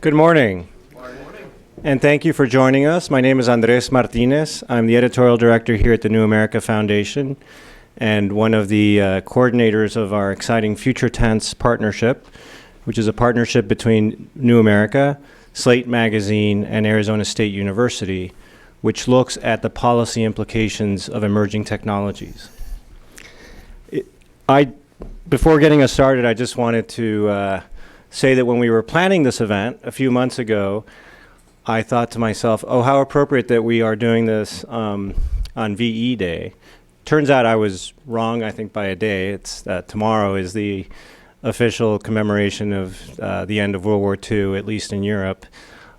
Good morning. And thank you for joining us. My name is Andres Martinez. I'm the editorial director here at the New America Foundation and one of the coordinators of our exciting Future Tense partnership, which is a partnership between New America, Slate magazine, and Arizona State University, which looks at the policy implications of emerging technologies. Before getting us started, I just wanted to say that when we were planning this event a few months ago, I thought to myself, oh, how appropriate that we are doing this on VE Day. Turns out I was wrong, I think, by a day. It's tomorrow is the official commemoration of the end of World War II, at least in Europe.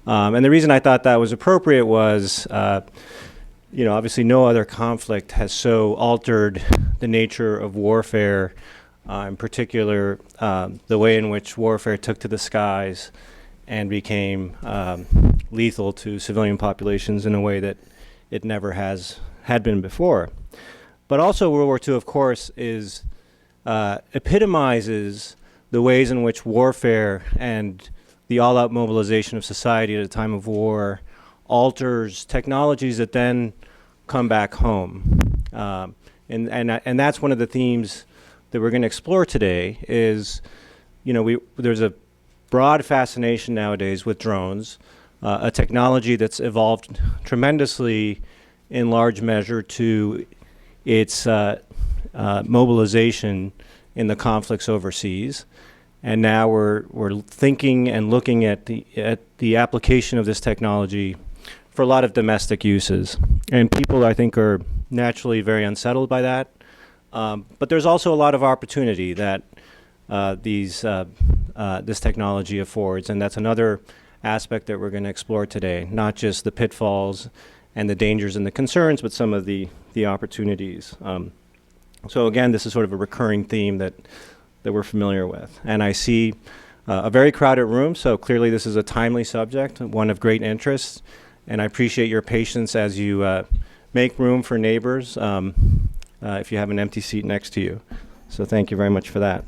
And the reason I thought that was appropriate was, obviously no other conflict has so altered the nature of warfare, in particular the way in which warfare took to the skies and became lethal to civilian populations in a way that it never had been before. But also World War II, of course, epitomizes the ways in which warfare and the all-out mobilization of society at a time of war alters technologies that then come back home. And that's one of the themes that we're going to explore today is, there's a broad fascination nowadays with drones, a technology that's evolved tremendously in large measure to its mobilization in the conflicts overseas. And now we're thinking and looking at the application of this technology for a lot of domestic uses. And people, I think, are naturally very unsettled by that. But there's also a lot of opportunity that this technology affords, and that's another aspect that we're going to explore today, not just the pitfalls and the dangers and the concerns, but some of the opportunities. So again, this is sort of a recurring theme that we're familiar with. And I see a very crowded room, so clearly this is a timely subject, one of great interest, and I appreciate your patience as you make room for neighbors if you have an empty seat next to you. So thank you very much for that.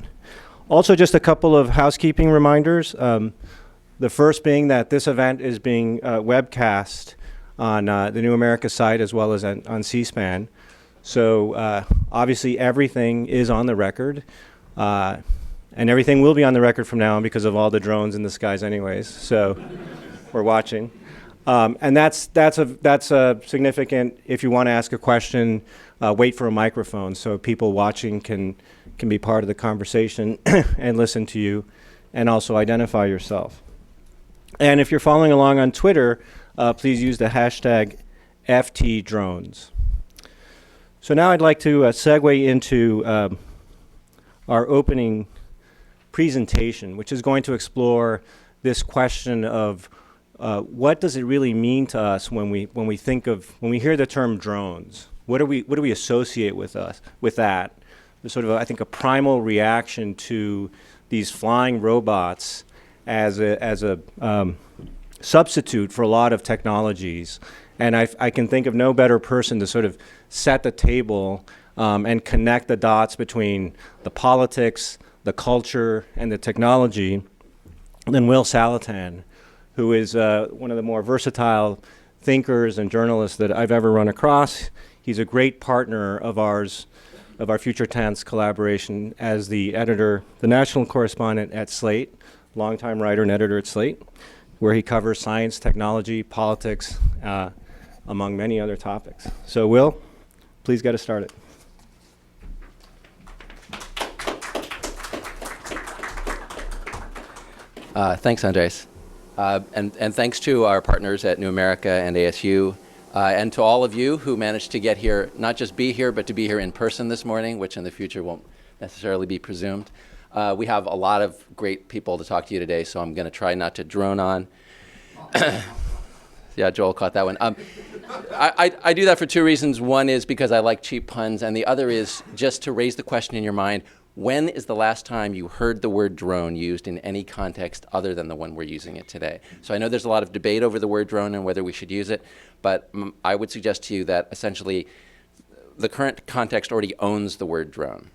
Also, just a couple of housekeeping reminders. The first being that this event is being webcast on the New America site as well as on C-SPAN. So obviously everything is on the record, and everything will be on the record from now on because of all the drones in the skies anyways. So we're watching. And that's a significant, if you want to ask a question, wait for a microphone so people watching can be part of the conversation and listen to you and also identify yourself. And if you're following along on Twitter, please use the hashtag FTDrones. So now I'd like to segue into our opening presentation, which is going to explore this question of what does it really mean to us when we hear the term drones? What do we associate with that? There's sort of I think a primal reaction to these flying robots as a substitute for a lot of technologies, and I can think of no better person to sort of set the table and connect the dots between the politics, the culture, and the technology than Will Saletan, who is one of the more versatile thinkers and journalists that I've ever run across. He's a great partner of ours, of our Future Tense collaboration as the editor, the national correspondent at Slate, longtime writer and editor at Slate, where he covers science, technology, politics, among many other topics. So Will, please get us started. Thanks, Andres. And thanks to our partners at New America and ASU, and to all of you who managed to get here, not just be here, but to be here in person this morning, which in the future won't necessarily be presumed. We have a lot of great people to talk to you today, so I'm going to try not to drone on. Yeah, Joel caught that one. I do that for two reasons. One is because I like cheap puns, and the other is just to raise the question in your mind, when is the last time you heard the word drone used in any context other than the one we're using it today? So I know there's a lot of debate over the word drone and whether we should use it, but I would suggest to you that essentially the current context already owns the word drone.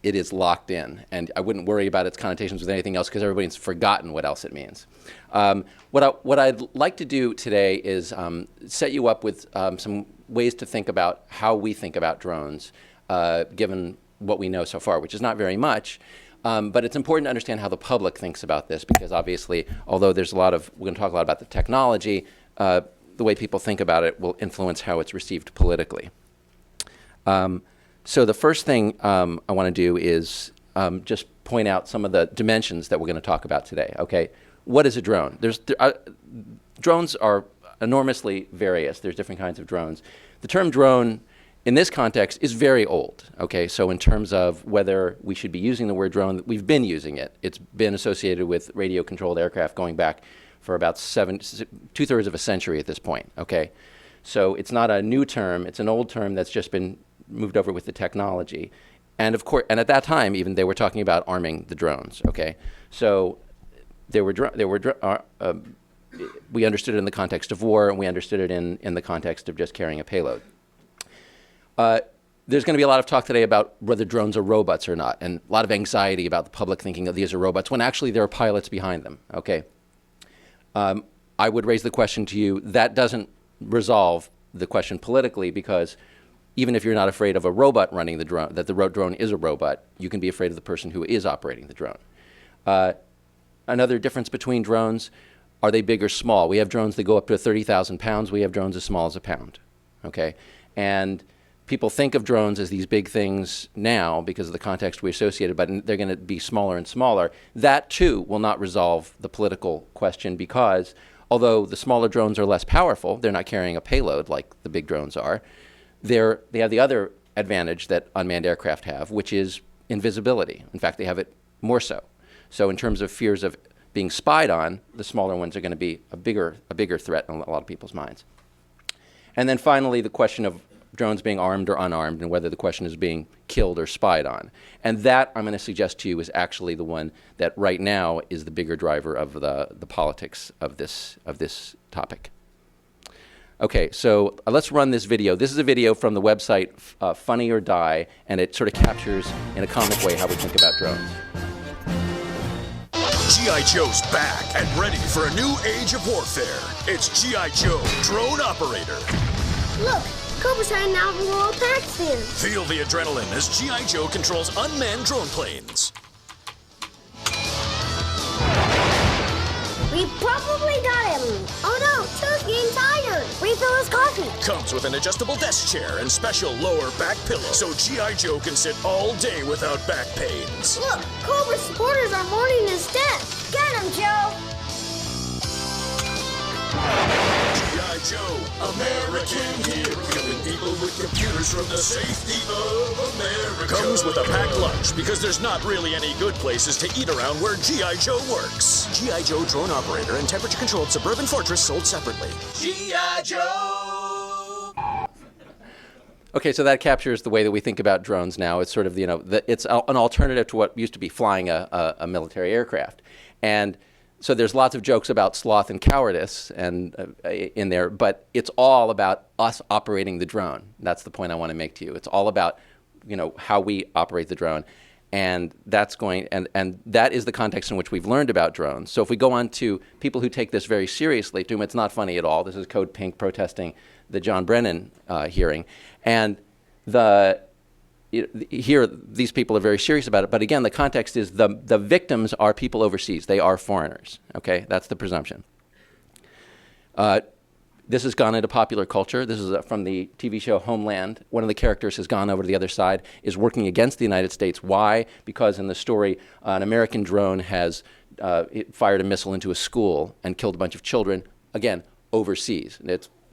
it is locked in, and I wouldn't worry about its connotations with anything else because everybody's forgotten what else it means. What I'd like to do today is set you up with some ways to think about how we think about drones, given what we know so far, which is not very much. But it's important to understand how the public thinks about this, because obviously, although we're going to talk a lot about the technology, the way people think about it will influence how it's received politically. So the first thing I want to do is just point out some of the dimensions that we're going to talk about today. Okay, what is a drone? Drones are enormously various. There's different kinds of drones. The term drone in this context is very old. Okay, so in terms of whether we should be using the word drone, we've been using it. It's been associated with radio-controlled aircraft going back for about 2/3 of a century at this point. Okay, so it's not a new term. It's an old term that's just been moved over with the technology. And of course, and at that time, even they were talking about arming the drones. Okay, so we understood it in the context of war, and we understood it in the context of just carrying a payload. There's going to be a lot of talk today about whether drones are robots or not, and a lot of anxiety about the public thinking that these are robots when actually there are pilots behind them. Okay, I would raise the question to you, that doesn't resolve the question politically, because even if you're not afraid of a robot running the drone, that the drone is a robot, you can be afraid of the person who is operating the drone. Another difference between drones, are they big or small? We have drones that go up to 30,000 pounds. We have drones as small as a pound. Okay, and people think of drones as these big things now because of the context we associate it, but they're going to be smaller and smaller. That too will not resolve the political question, because although the smaller drones are less powerful, they're not carrying a payload like the big drones are. They have the other advantage that unmanned aircraft have, which is invisibility. In fact, they have it more so. So in terms of fears of being spied on, the smaller ones are going to be a bigger threat in a lot of people's minds. And then finally, the question of drones being armed or unarmed, and whether the question is being killed or spied on. And that, I'm going to suggest to you, is actually the one that right now is the bigger driver of the politics of this topic. Okay, so let's run this video. This is a video from the website Funny or Die, and it sort of captures in a comic way how we think about drones. G.I. Joe's back and ready for a new age of warfare. It's G.I. Joe, Drone Operator. Look, Cobra's heading out in Laurel Paxton. Feel the adrenaline as G.I. Joe controls unmanned drone planes. We probably got him. Oh no, Joe's getting tired. Refill his coffee. Comes with an adjustable desk chair and special lower back pillow, so G.I. Joe can sit all day without back pains. Look, Cobra's supporters are mourning his death. Get him, Joe. G.I. Joe, American hero, killing people with computers from the safety of America. Comes with a packed lunch, because there's not really any good places to eat around where G.I. Joe works. G.I. Joe Drone Operator and temperature-controlled suburban fortress sold separately. G.I. Joe! Okay, so that captures the way that we think about drones now. It's sort of, it's an alternative to what used to be flying a military aircraft. And so there's lots of jokes about sloth and cowardice and in there, but it's all about us operating the drone. That's the point I want to make to you. It's all about, how we operate the drone. And that's and that is the context in which we've learned about drones. So if we go on to people who take this very seriously, to whom it's not funny at all, this is Code Pink protesting the John Brennan hearing. And here, these people are very serious about it. But again, the context is the victims are people overseas. They are foreigners. Okay, that's the presumption. This has gone into popular culture. This is from the TV show Homeland. One of the characters has gone over to the other side, is working against the United States. Why? Because in the story, an American drone has fired a missile into a school and killed a bunch of children, again, overseas.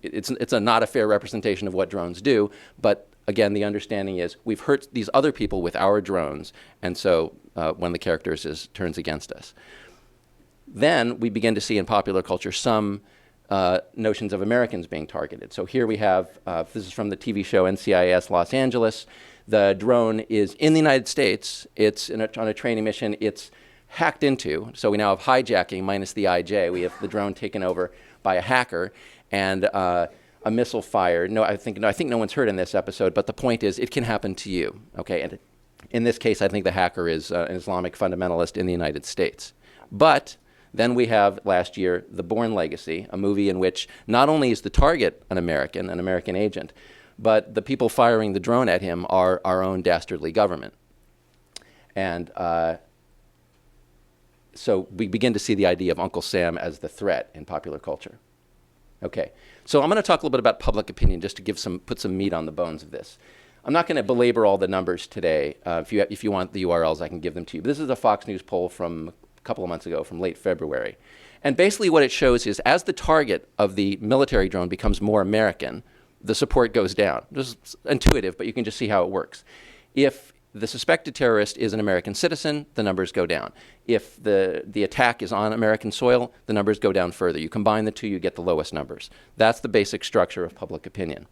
It's not a fair representation of what drones do, but again, the understanding is we've hurt these other people with our drones, and so one of the characters turns against us. Then we begin to see in popular culture some notions of Americans being targeted. So here we have, this is from the TV show NCIS Los Angeles. The drone is in the United States. It's on a training mission. It's hacked into, so we now have hijacking minus the IJ. We have the drone taken over by a hacker, and a missile fired. I think no one's heard in this episode, but the point is it can happen to you, okay? And In this case, I think the hacker is an Islamic fundamentalist in the United States. But then we have, last year, The Bourne Legacy, a movie in which not only is the target an American agent, but the people firing the drone at him are our own dastardly government. And so we begin to see the idea of Uncle Sam as the threat in popular culture. Okay, so I'm going to talk a little bit about public opinion just to put some meat on the bones of this. I'm not going to belabor all the numbers today. If you want the URLs, I can give them to you. But this is a Fox News poll from a couple of months ago, from late February. And basically what it shows is as the target of the military drone becomes more American, the support goes down. This is intuitive, but you can just see how it works. If the suspected terrorist is an American citizen, the numbers go down. If the attack is on American soil, the numbers go down further. You combine the two, you get the lowest numbers. That's the basic structure of public opinion.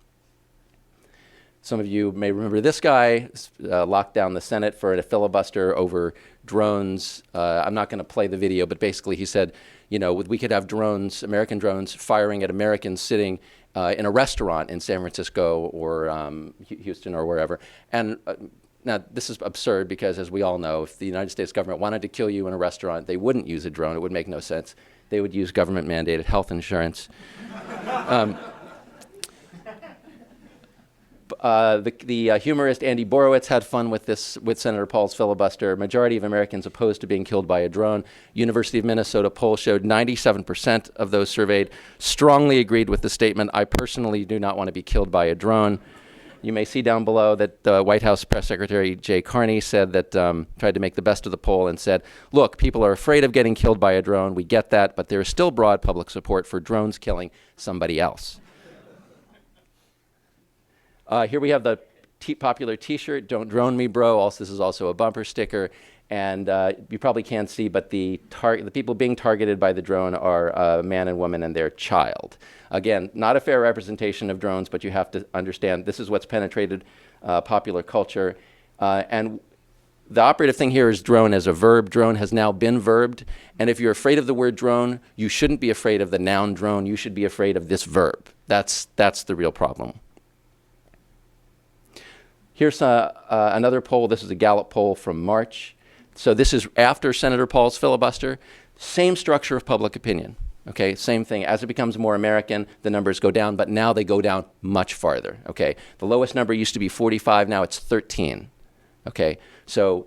Some of you may remember this guy locked down the Senate for a filibuster over drones. I'm not going to play the video, but basically he said, you know, we could have drones, American drones, firing at Americans sitting in a restaurant in San Francisco or Houston or wherever. And now, this is absurd because, as we all know, if the United States government wanted to kill you in a restaurant, they wouldn't use a drone. It would make no sense. They would use government-mandated health insurance. The humorist Andy Borowitz had fun with this, with Senator Paul's filibuster. Majority of Americans opposed to being killed by a drone. University of Minnesota poll showed 97% of those surveyed strongly agreed with the statement, "I personally do not want to be killed by a drone." You may see down below that White House Press Secretary Jay Carney said that, tried to make the best of the poll and said, look, people are afraid of getting killed by a drone. We get that, but there is still broad public support for drones killing somebody else. Here we have the popular T-shirt, "Don't drone me, bro." Also, this is also a bumper sticker. And you probably can't see, but the people being targeted by the drone are a man and woman and their child. Again, not a fair representation of drones, but you have to understand this is what's penetrated popular culture. And the operative thing here is drone as a verb. Drone has now been verbed. And if you're afraid of the word drone, you shouldn't be afraid of the noun drone. You should be afraid of this verb. That's the real problem. Here's another poll. This is a Gallup poll from March. So this is after Senator Paul's filibuster. Same structure of public opinion. Okay, same thing. As it becomes more American, the numbers go down, but now they go down much farther. Okay, the lowest number used to be 45, now it's 13. Okay, so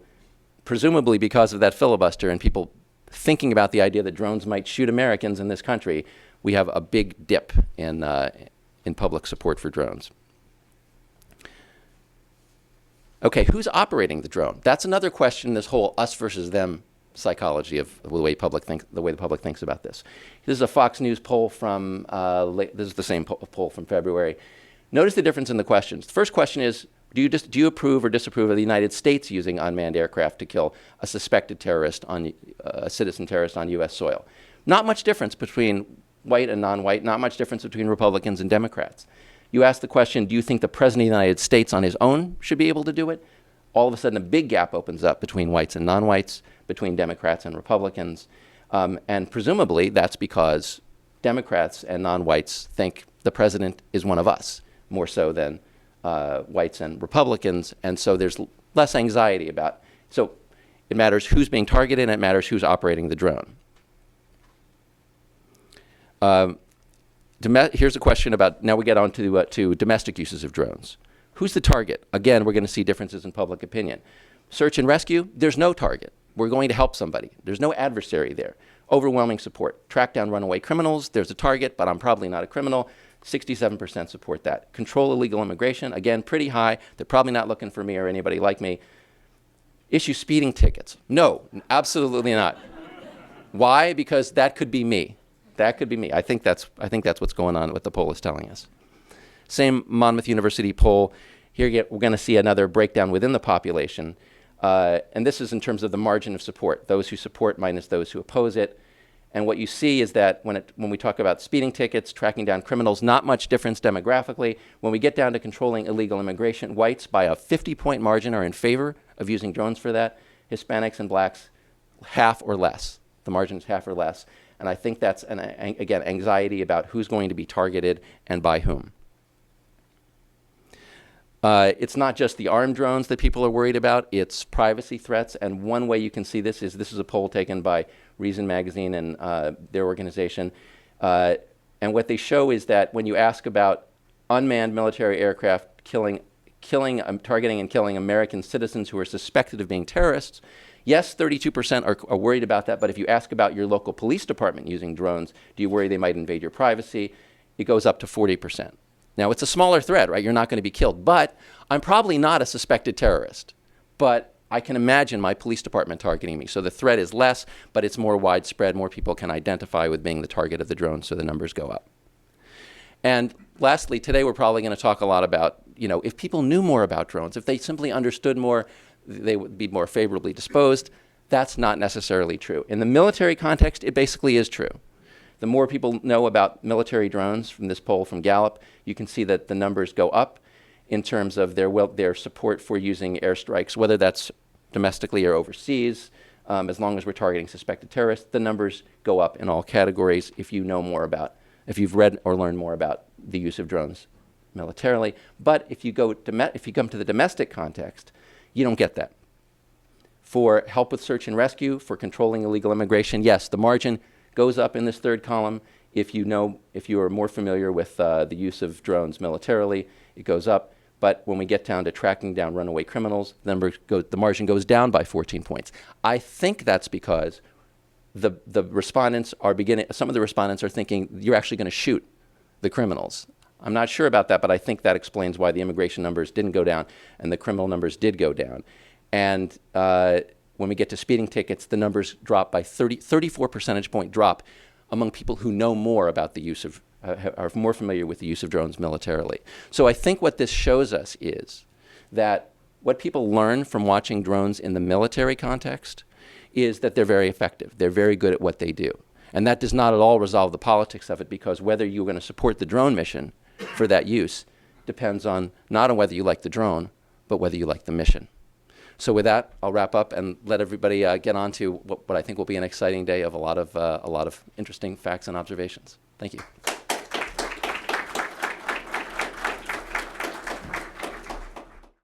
presumably because of that filibuster and people thinking about the idea that drones might shoot Americans in this country, we have a big dip in public support for drones. Okay, who's operating the drone? That's another question, this whole us versus them psychology of the way the public thinks about this. This is a Fox News poll from, this is the same poll from February. Notice the difference in the questions. The first question is, do you approve or disapprove of the United States using unmanned aircraft to kill a suspected terrorist, a citizen terrorist on US soil? Not much difference between white and non-white, not much difference between Republicans and Democrats. You ask the question, do you think the President of the United States on his own should be able to do it? All of a sudden, a big gap opens up between whites and non-whites, between Democrats and Republicans. And presumably, that's because Democrats and non-whites think the president is one of us, more so than whites and Republicans. And so there's less anxiety about, so it matters who's being targeted, and it matters who's operating the drone. Here's a question about, now we get on to domestic uses of drones. Who's the target? Again, we're going to see differences in public opinion. Search and rescue, there's no target. We're going to help somebody. There's no adversary there. Overwhelming support. Track down runaway criminals, there's a target, but I'm probably not a criminal. 67% support that. Control illegal immigration, again, pretty high. They're probably not looking for me or anybody like me. Issue speeding tickets. No, absolutely not. Why? Because that could be me. That could be me. I think that's what's going on, what the poll is telling us. Same Monmouth University poll. Here we're going to see another breakdown within the population. And this is in terms of the margin of support, those who support minus those who oppose it. And what you see is that when we talk about speeding tickets, tracking down criminals, not much difference demographically. When we get down to controlling illegal immigration, whites by a 50-point margin are in favor of using drones for that. Hispanics and blacks, half or less. The margin is half or less. And I think that's, again, anxiety about who's going to be targeted and by whom. It's not just the armed drones that people are worried about, it's privacy threats. And one way you can see this is a poll taken by Reason Magazine and their organization. And what they show is that when you ask about unmanned military aircraft targeting and killing American citizens who are suspected of being terrorists, yes, 32% are worried about that. But if you ask about your local police department using drones, do you worry they might invade your privacy? It goes up to 40%. Now, it's a smaller threat, right? You're not going to be killed. But I'm probably not a suspected terrorist. But I can imagine my police department targeting me. So the threat is less, but it's more widespread. More people can identify with being the target of the drone, so the numbers go up. And lastly, today we're probably going to talk a lot about, if people knew more about drones, if they simply understood more, they would be more favorably disposed. That's not necessarily true. In the military context, it basically is true. The more people know about military drones from this poll from Gallup, you can see that the numbers go up in terms of their support for using airstrikes, whether that's domestically or overseas. As long as we're targeting suspected terrorists, the numbers go up in all categories if you've read or learned more about the use of drones militarily. But if you come to the domestic context, you don't get that. For help with search and rescue, for controlling illegal immigration, yes, the margin goes up in this third column. If you are more familiar with the use of drones militarily, it goes up. But when we get down to tracking down runaway criminals, the margin goes down by 14 points. I think that's because the respondents some of the respondents are thinking you're actually going to shoot the criminals. I'm not sure about that, but I think that explains why the immigration numbers didn't go down and the criminal numbers did go down. And when we get to speeding tickets, the numbers drop by 34 percentage point drop among people who know more about the use of, are more familiar with the use of drones militarily. So I think what this shows us is that what people learn from watching drones in the military context is that they're very effective. They're very good at what they do. And that does not at all resolve the politics of it, because whether you're going to support the drone mission for that use depends on not on whether you like the drone, but whether you like the mission. So with that, I'll wrap up and let everybody get on to what I think will be an exciting day of a lot of interesting facts and observations. Thank you.